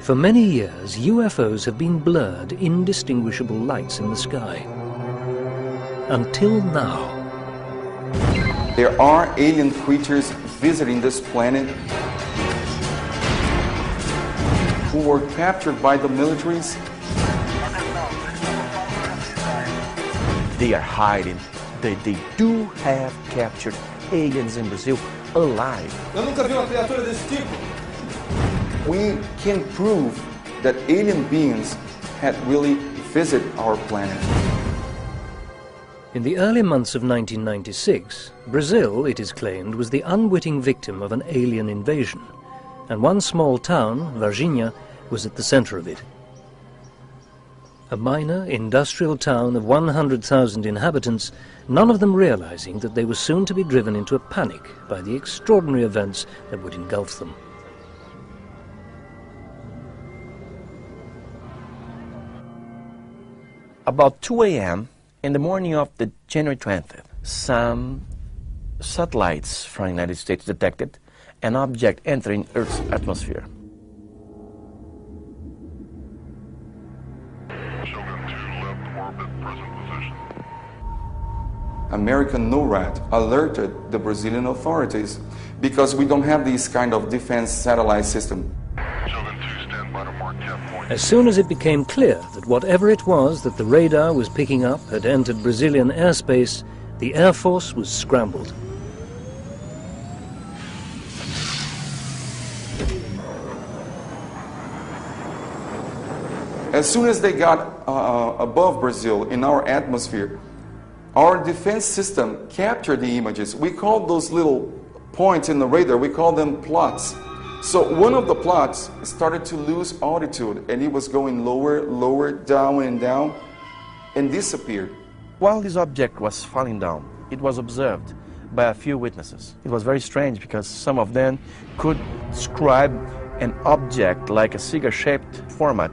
For many years, UFOs have been blurred, indistinguishable lights in the sky. Until now. There are alien creatures visiting this planet who were captured by the militaries. They are hiding. They do have captured aliens in Brazil alive. Eu nunca vi uma criatura desse tipo. We can prove that alien beings had really visited our planet. In the early months of 1996, Brazil, it is claimed, was the unwitting victim of an alien invasion, and one small town, Varginha, was at the center of it. A minor industrial town of 100,000 inhabitants, none of them realizing that they were soon to be driven into a panic by the extraordinary events that would engulf them. About 2 a.m. in the morning of the January 20th, some satellites from the United States detected an object entering Earth's atmosphere. American NORAD alerted the Brazilian authorities because we don't have this kind of defense satellite system. As soon as it became clear that whatever it was that the radar was picking up had entered Brazilian airspace, the Air Force was scrambled. As soon as they got above Brazil in our atmosphere, our defense system captured the images. We call those little points in the radar, we call them plots. So one of the plots started to lose altitude, and it was going lower, lower, down and down, and disappeared. While this object was falling down, it was observed by a few witnesses. It was very strange because some of them could describe an object like a cigar-shaped format.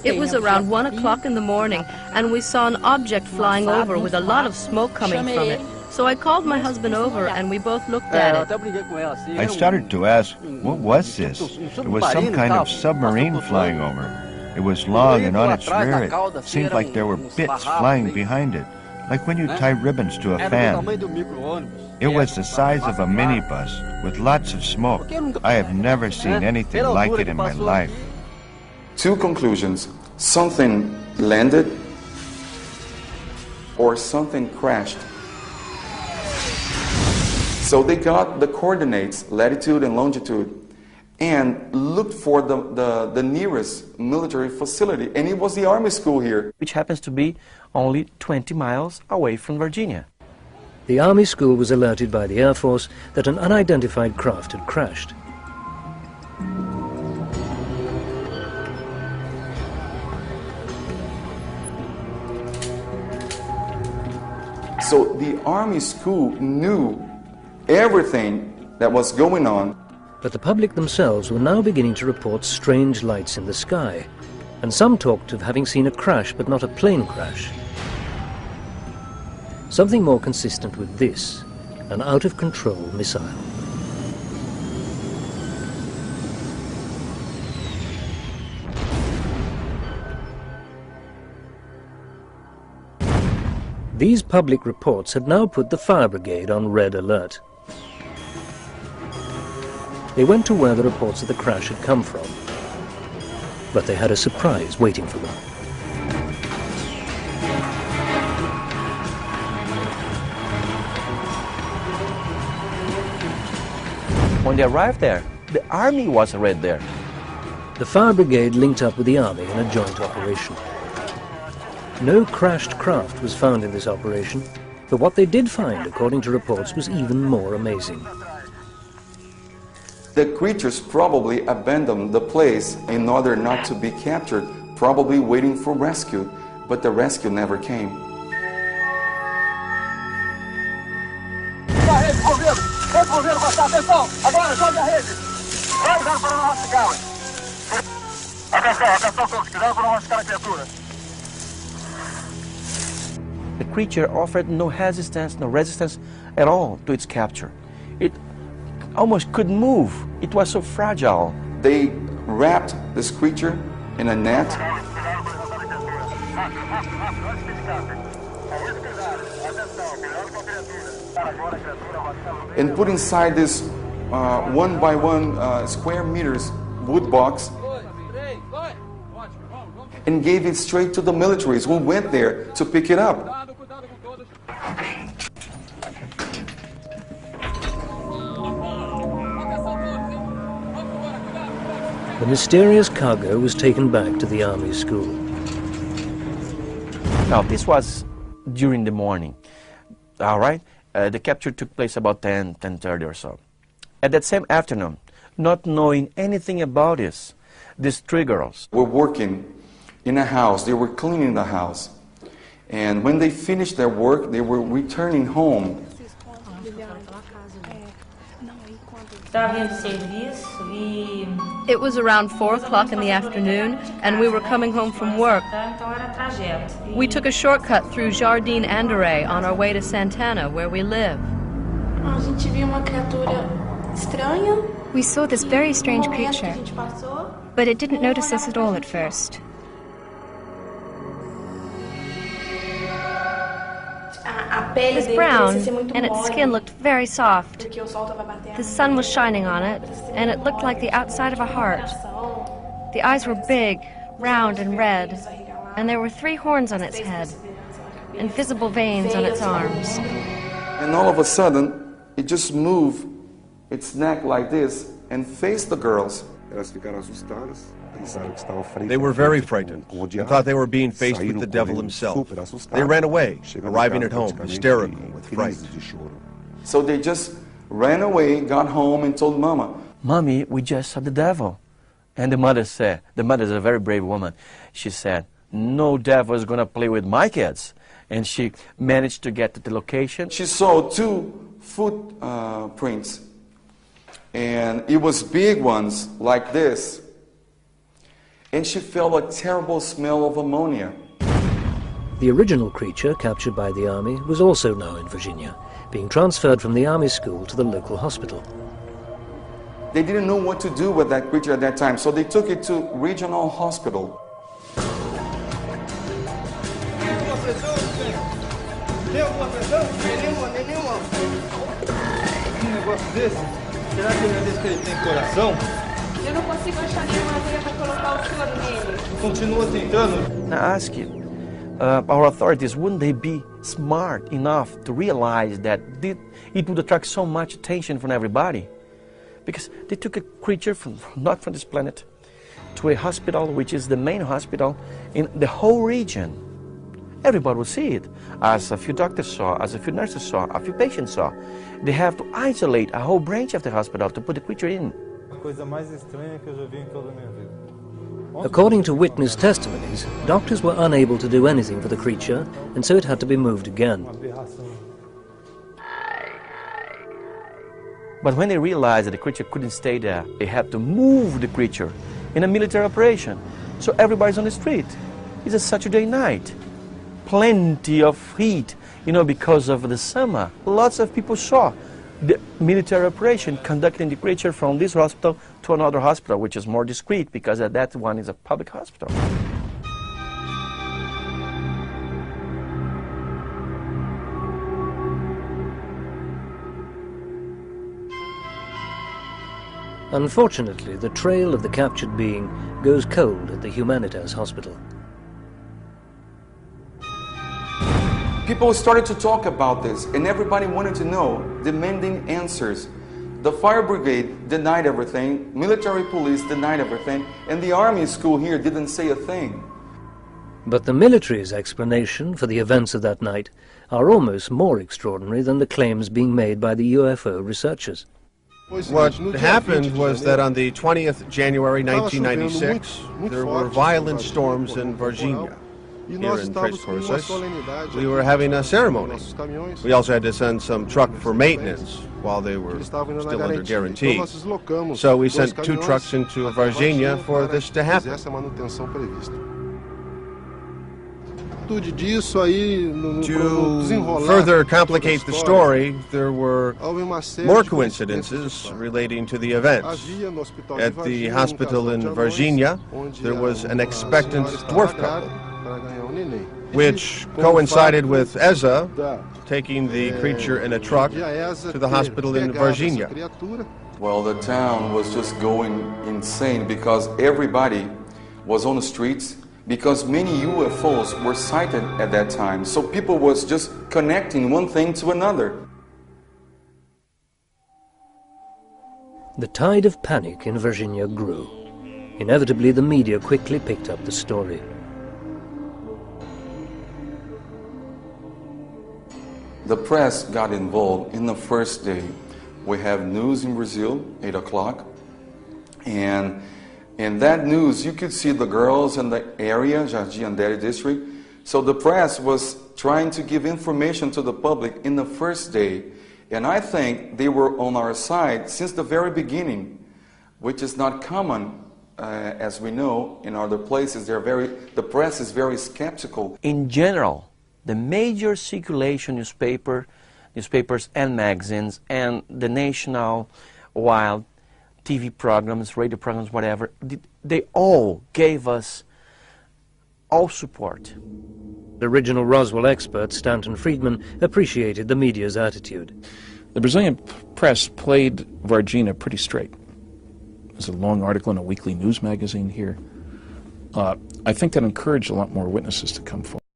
It was around 1 o'clock in the morning, and we saw an object flying over with a lot of smoke coming from it. So I called my husband over, and we both looked at it. I started to ask, what was this? It was some kind of submarine flying over. It was long, and on its rear it seemed like there were bits flying behind it, like when you tie ribbons to a fan. It was the size of a minibus, with lots of smoke. I have never seen anything like it in my life. Two conclusions: something landed or something crashed. So they got the coordinates, latitude and longitude, and looked for the nearest military facility, and it was the Army school here. Which happens to be only 20 miles away from Virginia. The Army school was alerted by the Air Force that an unidentified craft had crashed. So the Army school knew everything that was going on. But the public themselves were now beginning to report strange lights in the sky, and some talked of having seen a crash but not a plane crash. Something more consistent with this, an out-of-control missile. These public reports had now put the fire brigade on red alert. They went to where the reports of the crash had come from, but they had a surprise waiting for them. When they arrived there, the Army was already there. The fire brigade linked up with the Army in a joint operation. No crashed craft was found in this operation, but what they did find, according to reports, was even more amazing. The creatures probably abandoned the place in order not to be captured, probably waiting for rescue, but the rescue never came. The creature offered no resistance at all to its capture. It almost couldn't move. It was so fragile. They wrapped this creature in a net. And put inside this 1 by 1 square meters wood box and gave it straight to the militaries who went there to pick it up. The mysterious cargo was taken back to the army school. Now, this was during the morning, all right? The capture took place about 10:30 or so. At that same afternoon, not knowing anything about this, these three girls were working in a house. They were cleaning the house. And when they finished their work, they were returning home. It was around 4 o'clock in the afternoon, and we were coming home from work. We took a shortcut through Jardim Andoré on our way to Santana, where we live. We saw this very strange creature, but it didn't notice us at all at first. It was brown, and its skin looked very soft. The sun was shining on it, and it looked like the outside of a heart. The eyes were big, round, and red, and there were 3 horns on its head, and visible veins on its arms. And all of a sudden, it just moved its neck like this and faced the girls. They were very frightened and thought they were being faced with the devil himself. They ran away, arriving at home hysterical with fright. So they just ran away, got home, and told Mama. Mommy, we just saw the devil. And the mother said, the mother is a very brave woman. She said, no devil is going to play with my kids. And she managed to get to the location. She saw 2 footprints. And it was big ones like this. And she felt a terrible smell of ammonia. The original creature captured by the army was also now in Virginia, being transferred from the army school to the local hospital. They didn't know what to do with that creature at that time, so they took it to regional hospital. Será que não é desse que ele tem coração? Eu não consigo achar nenhuma agulha para colocar o soro nele. Continua tentando. Now I ask you, our authorities, wouldn't they be smart enough to realize that it would attract so much attention from everybody? Because they took a creature not from this planet to a hospital which is the main hospital in the whole region. Everybody will see it, as a few doctors saw, as a few nurses saw, a few patients saw. They have to isolate a whole branch of the hospital to put the creature in. According to witness testimonies, doctors were unable to do anything for the creature, and so it had to be moved again. But when they realized that the creature couldn't stay there, they had to move the creature in a military operation. So everybody's on the street. It's a Saturday night. Plenty of heat, because of the summer. Lots of people saw the military operation conducting the creature from this hospital to another hospital, which is more discreet because that one is a public hospital. Unfortunately, the trail of the captured being goes cold at the Humanitas hospital. People started to talk about this, and everybody wanted to know, demanding answers. The fire brigade denied everything, military police denied everything, and the army school here didn't say a thing. But the military's explanation for the events of that night are almost more extraordinary than the claims being made by the UFO researchers. What happened was that on the 20th January 1996, there were violent storms in Virginia. Here in Tres Cruces, we were having a ceremony. We also had to send some truck for maintenance while they were still under guarantee. So we sent 2 trucks into Virginia for this to happen. To further complicate the story, there were more coincidences relating to the events. At the hospital in Virginia, there was an expectant dwarf couple, which coincided with Eza taking the creature in a truck to the hospital in Virginia. Well, the town was just going insane because everybody was on the streets, because many UFOs were sighted at that time. So people was just connecting one thing to another. The tide of panic in Virginia grew. Inevitably, the media quickly picked up the story. The press got involved in the first day. We have news in Brazil, 8 o'clock, and in that news you could see the girls in the area, Jardim Andere district. So the press was trying to give information to the public in the first day, and I think they were on our side since the very beginning, which is not common, as we know, in other places. The press is very skeptical. In general, the major circulation newspapers and magazines, and the national wild TV programs, radio programs, whatever, they all gave us all support. The original Roswell expert, Stanton Friedman, appreciated the media's attitude. The Brazilian press played Varginha pretty straight. There's a long article in a weekly news magazine here. I think that encouraged a lot more witnesses to come forward.